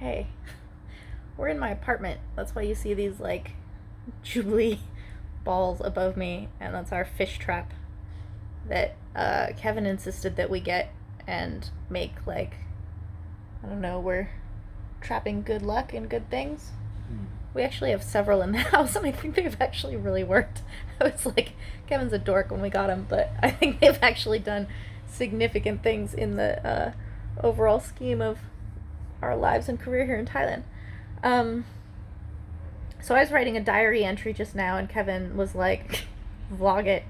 Hey, we're in my apartment. That's why you see these like jubilee balls above me, and that's our fish trap that Kevin insisted that we get and make like, I don't know, we're trapping good luck and good things. We actually have several in the house, and I think they've actually really worked. I was like, Kevin's a dork when we got him, but I think they've actually done significant things in the overall scheme of our lives and career here in Thailand. Um, so I was writing a diary entry just now, and Kevin was like, vlog it.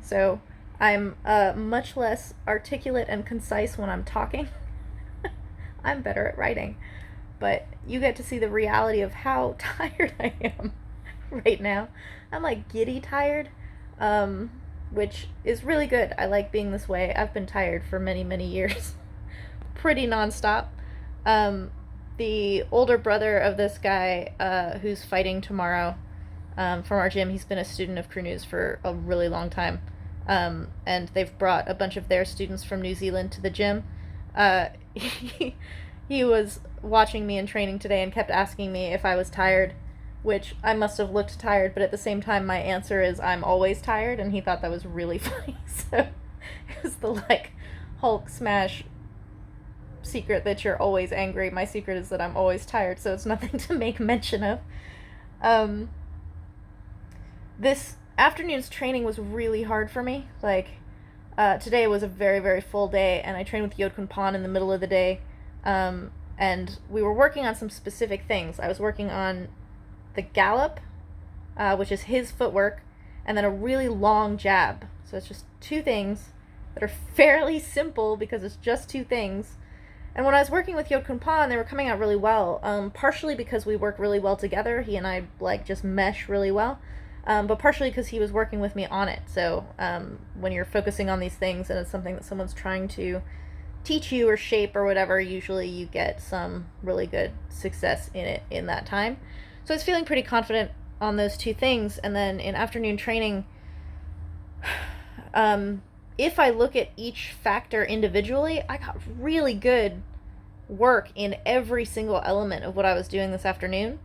So I'm much less articulate and concise when I'm talking. I'm better at writing. But you get to see the reality of how tired I am right now. I'm like giddy tired, which is really good. I like being this way. I've been tired for many, many years, pretty nonstop. Um, the older brother of this guy who's fighting tomorrow from our gym, he's been a student of Crew News for a really long time. And they've brought a bunch of their students from New Zealand to the gym. He was watching me in training today and kept asking me if I was tired, which I must have looked tired, but at the same time my answer is I'm always tired, and he thought that was really funny. So it was the like Hulk smash secret that you're always angry. My secret is that I'm always tired, so it's nothing to make mention of. Um, this afternoon's training was really hard for me. Like, today was a very, very full day, and I trained with Yodkun Pon in the middle of the day. And we were working on some specific things. I was working on the gallop, which is his footwork, and then a really long jab. So it's just two things that are fairly simple because it's just two things. And when I was working with Yodkun Pon, they were coming out really well, partially because we work really well together. He and I, like, just mesh really well, but partially because he was working with me on it. So when you're focusing on these things and it's something that someone's trying to teach you or shape or whatever, usually you get some really good success in it in that time. So I was feeling pretty confident on those two things. And then in afternoon training, if I look at each factor individually, I got really good work in every single element of what I was doing this afternoon.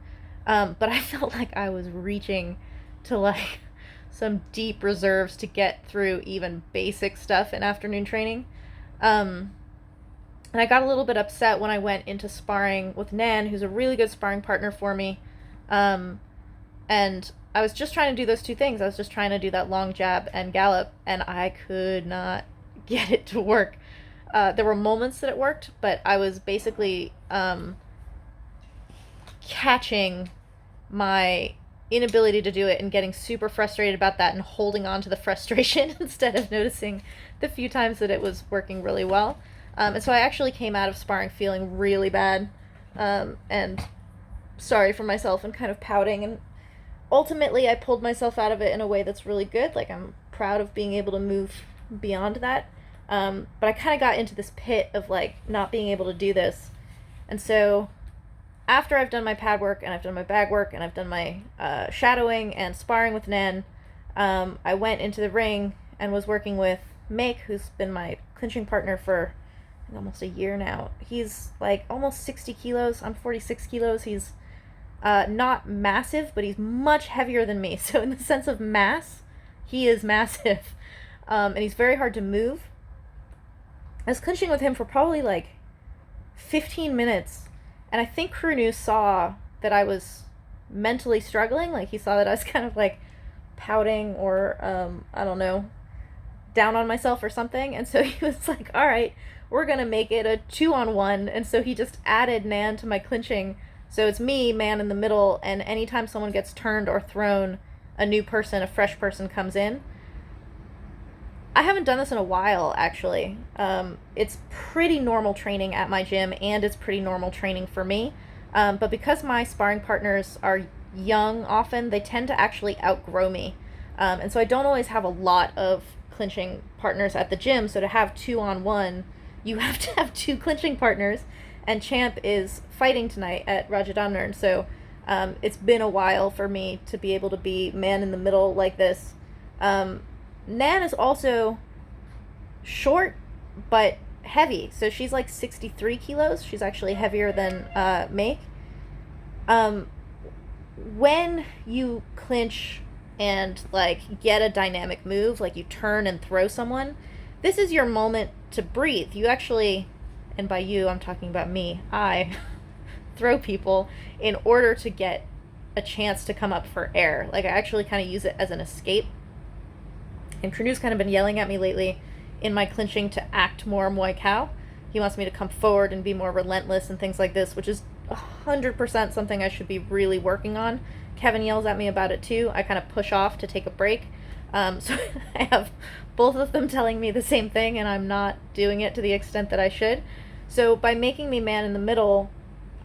But I felt like I was reaching to like some deep reserves to get through even basic stuff in afternoon training. And I got a little bit upset when I went into sparring with Nan, who's a really good sparring partner for me. And I was just trying to do those two things. I was just trying to do that long jab and gallop, and I could not get it to work. There were moments that it worked, but I was basically catching my inability to do it and getting super frustrated about that and holding on to the frustration instead of noticing the few times that it was working really well. And so I actually came out of sparring feeling really bad, and sorry for myself and kind of pouting. And ultimately, I pulled myself out of it in a way that's really good. Like, I'm proud of being able to move beyond that. But I kind of got into this pit of, like, not being able to do this. And so after I've done my pad work and I've done my bag work and I've done my shadowing and sparring with Nan, I went into the ring and was working with Make, who's been my clinching partner for almost a year now. He's like almost 60 kilos. I'm 46 kilos. He's not massive, but he's much heavier than me. So in the sense of mass, he is massive. And he's very hard to move. I was clinching with him for probably like 15 minutes. And I think Crew News saw that I was mentally struggling. Like, he saw that I was kind of like pouting or, I don't know, down on myself or something. And so he was like, all right, we're going to make it a 2-on-1. And so he just added Nan to my clinching. So it's me, man in the middle, and anytime someone gets turned or thrown, a new person, a fresh person comes in. I haven't done this in a while, actually. It's pretty normal training at my gym, and it's pretty normal training for me. But because my sparring partners are young often, they tend to actually outgrow me. And so I don't always have a lot of clinching partners at the gym. So to have 2-on-1, you have to have two clinching partners. And Champ is fighting tonight at Rajadamnern. So it's been a while for me to be able to be man in the middle like this. Nan is also short, but heavy. So she's like 63 kilos. She's actually heavier than Make. When you clinch and like get a dynamic move, like you turn and throw someone, this is your moment to breathe. You actually, and by you I'm talking about me, I throw people in order to get a chance to come up for air. Like I actually kind of use it as an escape. And Krenu's kind of been yelling at me lately in my clinching to act more Muay Cow. He wants me to come forward and be more relentless and things like this, which is 100% something I should be really working on. Kevin yells at me about it too. I kind of push off to take a break. So I have both of them telling me the same thing, and I'm not doing it to the extent that I should. So by making me man in the middle,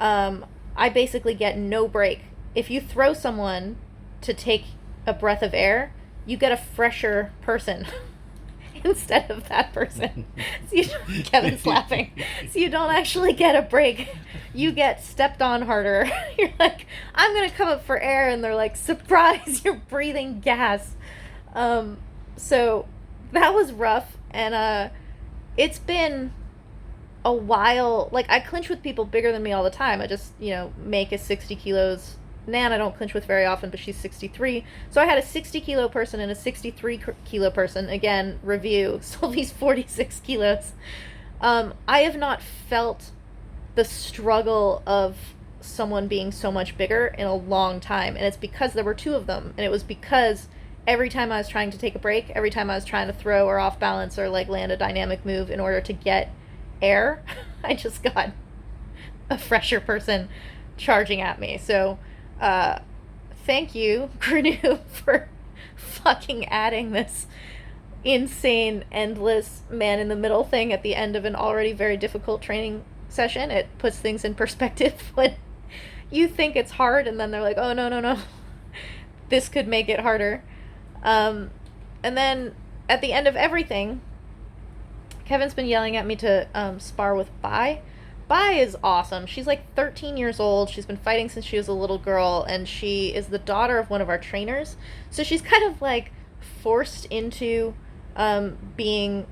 I basically get no break. If you throw someone to take a breath of air, you get a fresher person instead of that person. Kevin's laughing. So you don't actually get a break. You get stepped on harder. You're like, I'm going to come up for air, and they're like, surprise, you're breathing gas. So that was rough, and it's been a while. Like, I clinch with people bigger than me all the time. I just, Make is 60 kilos. Nan I don't clinch with very often, but she's 63. So I had a 60 kilo person and a 63 kilo person. Again, review. Sylvie's 46 kilos. I have not felt the struggle of someone being so much bigger in a long time. And it's because there were two of them. And it was because every time I was trying to take a break, every time I was trying to throw or off balance or like land a dynamic move in order to get air, I just got a fresher person charging at me. So thank you, Krenu, for fucking adding this insane, endless man-in-the-middle thing at the end of an already very difficult training session. It puts things in perspective when you think it's hard, and then they're like, oh, no. This could make it harder. And then at the end of everything, Kevin's been yelling at me to spar with Bai. Bai is awesome. She's like 13 years old. She's been fighting since she was a little girl, and she is the daughter of one of our trainers. So she's kind of like forced into being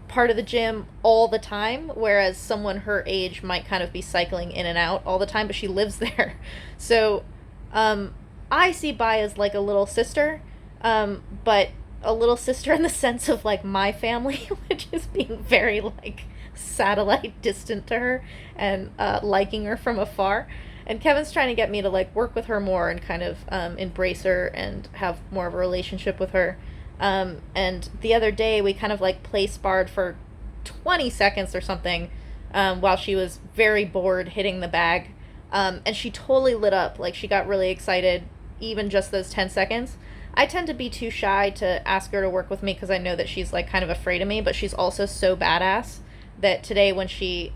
part of the gym all the time, whereas someone her age might kind of be cycling in and out all the time, but she lives there. So I see Bai as like a little sister, but a little sister in the sense of like my family, which is being very like satellite distant to her and liking her from afar. And Kevin's trying to get me to like work with her more and kind of embrace her and have more of a relationship with her. And the other day we kind of like play sparred for 20 seconds or something while she was very bored hitting the bag. And she totally lit up. Like she got really excited even just those 10 seconds. I tend to be too shy to ask her to work with me because I know that she's like kind of afraid of me, but she's also so badass that today when she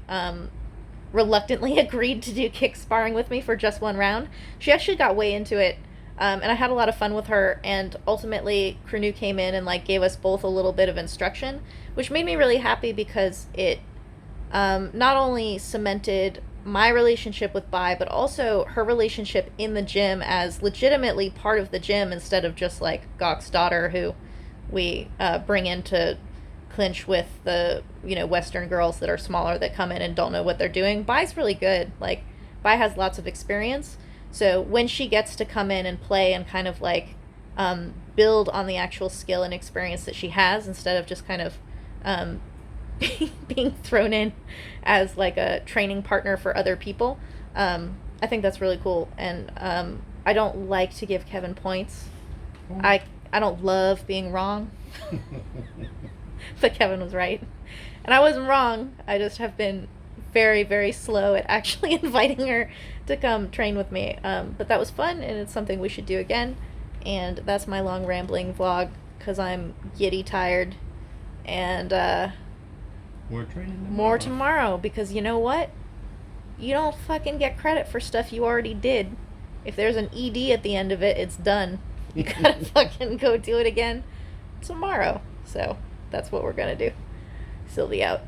reluctantly agreed to do kick sparring with me for just one round, she actually got way into it, and I had a lot of fun with her. And ultimately Krenu came in and like gave us both a little bit of instruction, which made me really happy because it not only cemented my relationship with Bai, but also her relationship in the gym as legitimately part of the gym instead of just like Gok's daughter, who we bring in to clinch with the Western girls that are smaller that come in and don't know what they're doing. Bai's really good. Like Bai has lots of experience, so when she gets to come in and play and kind of like build on the actual skill and experience that she has instead of just kind of being thrown in as like a training partner for other people, I think that's really cool. And I don't like to give Kevin points. I don't love being wrong. But Kevin was right. And I wasn't wrong. I just have been very, very slow at actually inviting her to come train with me. But that was fun, and it's something we should do again. And that's my long rambling vlog, because I'm giddy-tired. And more training tomorrow. More tomorrow, because you know what? You don't fucking get credit for stuff you already did. If there's an ED at the end of it, it's done. You gotta fucking go do it again tomorrow. So that's what we're gonna do. Sylvie out.